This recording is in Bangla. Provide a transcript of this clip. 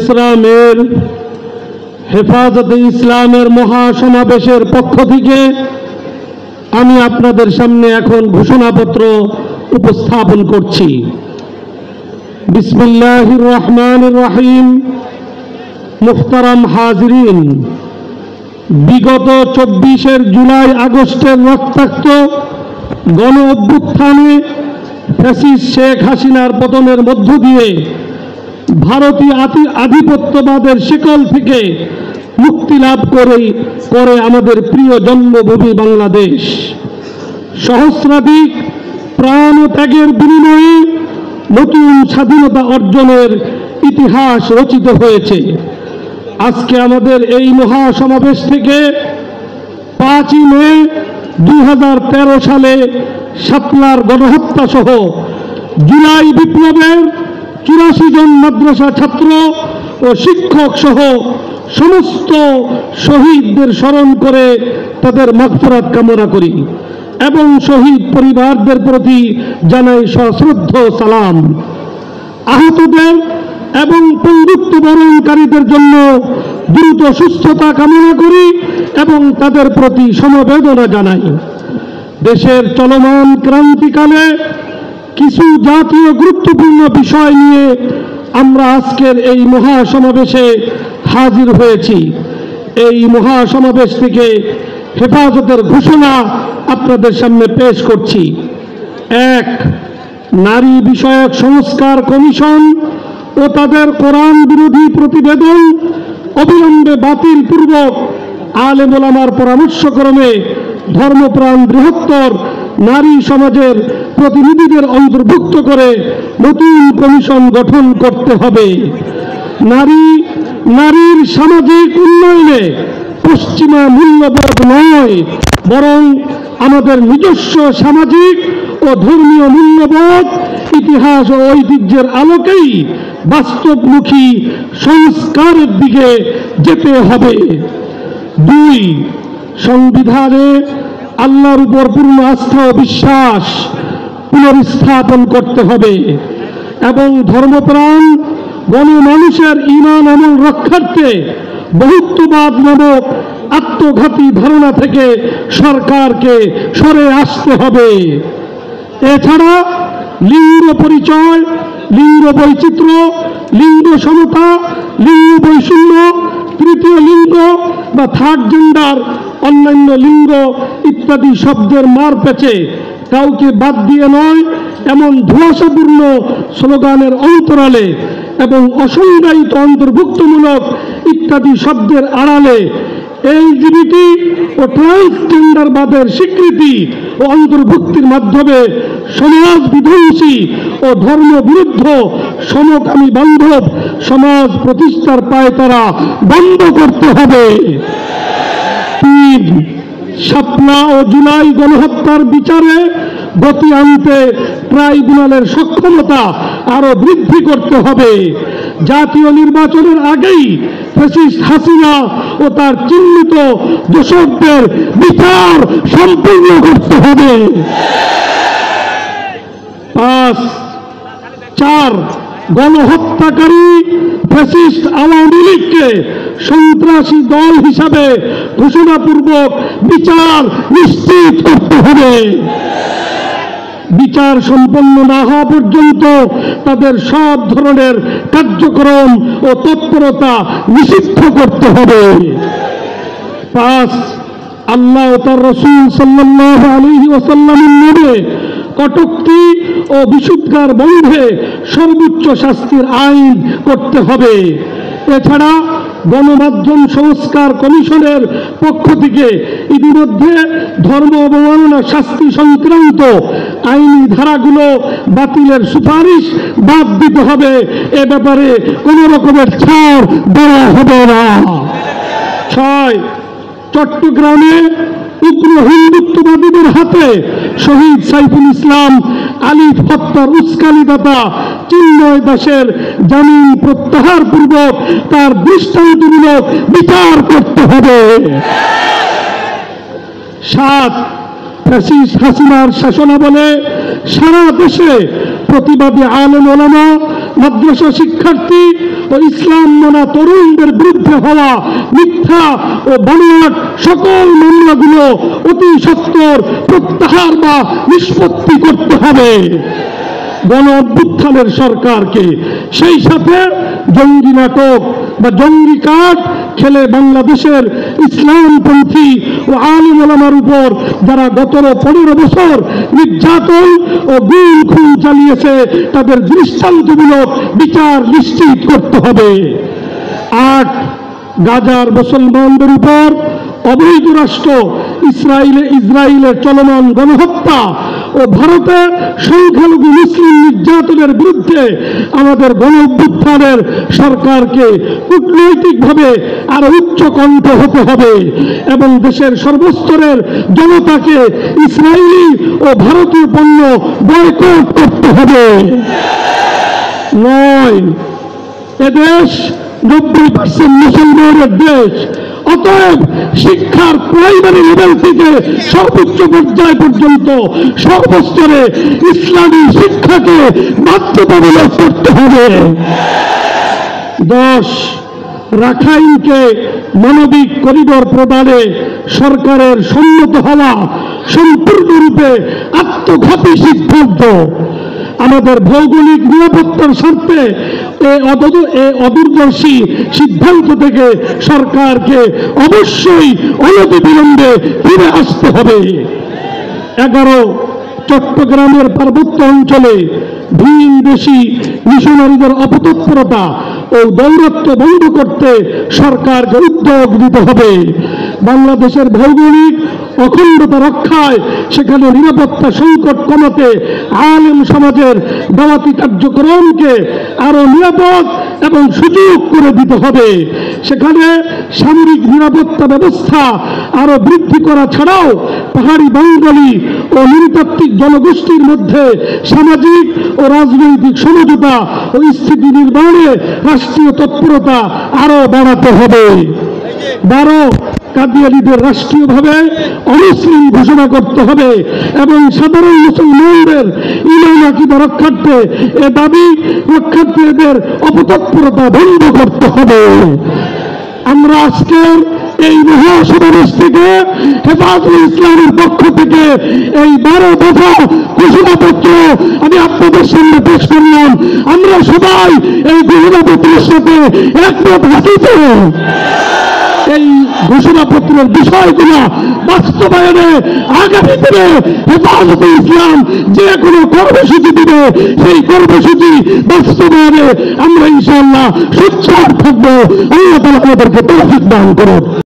ইসলামের হেফাজতে ইসলামের মহাসমাবেশের পক্ষ থেকে আমি আপনাদের সামনে এখন ঘোষণাপত্র উপস্থাপন করছি। বিসমিল্লাহির রহমানির রহিম। মুহতারাম হাজিরিন, বিগত 24 জুলাই আগস্টের রক্তাক্ত গণ অভ্যুত্থানে ফ্যাসিস্ট শেখ হাসিনার পতনের মধ্য দিয়ে ভারতীয় আধিপত্যবাদের শিকল থেকে মুক্তি লাভ করে আমাদের প্রিয় জন্মভূমি বাংলাদেশ। সহস্রাধিক প্রাণ ত্যাগের বিনিময়ে নতুন স্বাধীনতা অর্জনের ইতিহাস রচিত হয়েছে। আজকে আমাদের এই মহাসমাবেশ থেকে 5ই মে 2013 সালে শাপলার গণহত্যা সহ জুলাই বিপ্লবের 84 জন মাদ্রাসা ছাত্র ও শিক্ষক সহ সমস্ত শহীদদের স্মরণ করে তাদের মাগফিরাত কামনা করি এবং শহীদ পরিবারদের প্রতি জানাই সশ্রদ্ধ সালাম। আহতদের এবং পঙ্গুত্ব বরণকারীদের জন্য দ্রুত সুস্থতা কামনা করি এবং তাদের প্রতি সমবেদনা জানাই। দেশের চলমান ক্রান্তিকালে কিছু জাতীয় গুরুত্বপূর্ণ বিষয় নিয়ে আমরা আজকের এই মহাসমাবেশে হাজির হয়েছি। এই মহাসমাবেশ থেকে হেফাজতের ঘোষণা আপনাদের সামনে পেশ করছি। 1. নারী বিষয়ক সংস্কার কমিশন ও তাদের কোরআন বিরোধী প্রতিবেদন অবিলম্বে বাতিল পূর্বক আলেম ওলামার পরামর্শক্রমে ধর্মপ্রাণ বৃহত্তর নারী সমাজের প্রতিনিধিদের অন্তর্ভুক্ত করে নতুন কমিশন গঠন করতে হবে। নারীর সামাজিক উন্নয়নে পশ্চিমা মূল্যবোধ নয়, বরং আমাদের নিজস্ব সামাজিক ও ধর্মীয় মূল্যবোধ, ইতিহাস ও ঐতিহ্যের আলোকেই বাস্তবমুখী সংস্কারের দিকে যেতে হবে। 2. সংবিধানে আল্লাহর উপর পূর্ণ আস্থা ও বিশ্বাস পুনরস্থাপন করতে হবে এবং ধর্মপ্রাণ গণমানুষের ঈমান আমল রক্ষার্থে বহুত্ববাদ নামক আত্মঘাতী ধারণা থেকে সরকারকে সরে আসতে হবে। এছাড়া লিঙ্গ পরিচয়, লিঙ্গ বৈচিত্র্য, লিঙ্গ সমতা, লিঙ্গ বৈষম্য, তৃতীয় লিঙ্গ বা থার্ড জেন্ডার, অন্যান্য লিঙ্গ ইত্যাদি শব্দের মার পেঁচে কাউকে বাদ দিয়ে নয় এমন ধোঁয়াশাপূর্ণ স্লোগানের অন্তরালে এবং অসংজ্ঞায়িত অন্তর্ভুক্তমূলক ইত্যাদি শব্দের আড়ালে এলজিবিটি ও ট্রান্সজেন্ডারবাদের স্বীকৃতি ও অন্তর্ভুক্তির মাধ্যমে সমাজ বিধ্বংসী ও ধর্মবিরুদ্ধ সমকামী বান্ধব সমাজ প্রতিষ্ঠার পায়তারা বন্ধ করতে হবে। 3. শাপলা ও জুলাই গণহত্যার বিচারে গতি আনতে ট্রাইব্যুনালের সক্ষমতা আরো বৃদ্ধি করতে হবে। জাতীয় নির্বাচনের আগেই ফ্যাসিস্ট হাসিনা ও তার চিহ্নিত দোষকদের বিচার সম্পূর্ণ করতে হবে। 4. গণহত্যাকারী ফ্যাসিস্ট আওয়ামী লীগকে সন্ত্রাসী দল হিসাবে ঘোষণাপূর্বক বিচার নিশ্চিত করতে হবে। বিচার সম্পন্ন না হওয়া পর্যন্ত তাদের সব ধরনের কার্যক্রম ও তৎপরতা নিষিদ্ধ করতে হবে। 5. আল্লাহ ও তার রাসূল সাল্লাল্লাহু আলাইহি ওয়াসাল্লামের নামে কটূক্তি ও বিশুদ্ধার বন্ধে সর্বোচ্চ শাস্তির আইন করতে হবে। এছাড়া গণমাধ্যম সংস্কার কমিশনের পক্ষ থেকে ইতিমধ্যে ধর্ম অবমাননা শাস্তি সংক্রান্ত আইনি ধারাগুলো বাতিলের সুপারিশ বাদ দিতে হবে। এ ব্যাপারে কোনো রকমের ছাড় দেওয়া হবে না। 6. চট্টগ্রামে উগ্র হিন্দুত্ববাদীদের হাতে শহীদ সাইফুল ইসলাম আলিফ হত্যার উস্কানিদাতা চিন্ময় দাসের জামিন প্রত্যাহার পূর্বক তার দৃষ্টান্তমূলক বিচার করতে হবে। 7. ফ্যাসিস্ট হাসিনার শাসনামলে সারা দেশে প্রতিবাদী আলেম ওলামা, মাদ্রাসা শিক্ষার্থী ও ইসলাম মানা তরুণদের বিরুদ্ধে হওয়া মিথ্যা ও বানোয়াট সকল মামলাগুলো অতি সত্বর প্রত্যাহার বা নিষ্পত্তি করতে হবে গণ অভ্যুত্থানের সরকারকে। সেই সাথে জঙ্গি নাটক বা জঙ্গি কার্ড খেলে বাংলাদেশের ইসলামপন্থী ও আলেম ওলামার উপর যারা গত 15 বছর নির্যাতন ও গুম খুন চালিয়েছে তাদের দৃষ্টান্তমূলক বিচার নিশ্চিত করতে হবে। 8 গাজার মুসলমানদের উপর অবৈধ রাষ্ট্র ইসরায়েলের চলমান গণহত্যা ও ভারতে সংখ্যালঘু মুসলিম নির্যাতনের বিরুদ্ধে আমাদের গণ অভ্যুত্থানের সরকারকে কূটনৈতিকভাবে আরো উচ্চ কণ্ঠ হতে হবে এবং দেশের সর্বস্তরের জনতাকে ইসরায়েলি ও ভারতীয় পণ্য বয়কট করতে হবে। 9 এদেশ 90% মুসলমানের দেশ, অতএব শিক্ষার প্রাইমারি লেভেল থেকে সর্বোচ্চ পর্যায় পর্যন্ত সর্বস্তরে ইসলামী শিক্ষাকে বাধ্যতামূলক করতে হবে। 10 রাখাইনকে মানবিক করিডোর প্রদানে সরকারের সম্মত হওয়া সম্পূর্ণরূপে আত্মঘাতী সিদ্ধান্ত। আমাদের ভৌগোলিক নিরাপত্তার স্বার্থে এই অদূরদর্শী সিদ্ধান্ত থেকে সরকারকে অবশ্যই অনতিবিলম্বে ফিরে আসতে হবে। 11 চট্টগ্রামের পার্বত্য অঞ্চলে ভিনদেশী মিশনারিদের অপতৎপরতা ও দৌরাত্ম্য বন্ধ করতে সরকারকে উদ্যোগ নিতে হবে। বাংলাদেশের ভৌগোলিক অখণ্ডতা রক্ষায় সেখানে নিরাপত্তা সংকট কমাতে আলেম সমাজের দাওয়াতি কার্যক্রমকে আরো নিরাপদ এবং সুযোগ করে দিতে হবে। সেখানে সামরিক নিরাপত্তা ব্যবস্থা আরো বৃদ্ধি করা ছাড়াও পাহাড়ি বাঙালি ও নৃতাত্ত্বিক জনগোষ্ঠীর মধ্যে সামাজিক ও রাজনৈতিক সমঝোতা ও স্থিতি নির্মাণে রাষ্ট্রীয় তৎপরতা আরো বাড়াতে হবে। 12 কাদিয়ানীদের রাষ্ট্রীয়ভাবে অমুসলিম ঘোষণা করতে হবে এবং সাধারণ মুসলমানদের ঈমান আকীদা রক্ষার্থে এ দাবি রক্ষার্থে এদের অপতৎপরতা বন্ধ করতে হবে। আমরা আজকের এই মহাসমাবেশ থেকে হেফাজতুল ইসলামের পক্ষ থেকে এই 12 দফা ঘোষণাপত্র আমি আপনাদের সামনে পেশ করলাম। আমরা সবাই এই ঘোষণাপত্রের সাথে একমত হাসিত এই ঘোষণাপত্রের বিষয়গুলো বাস্তবায়নে আগামী দিনে হেফাজতুল ইসলাম যে কোনো কর্মসূচি দিবে সেই কর্মসূচি বাস্তবায়নে আমরা ইনশাআল্লাহ সোচ্চার থাকবো। আল্লাহ তাআলা আমাদেরকে তৌফিক দান করুন।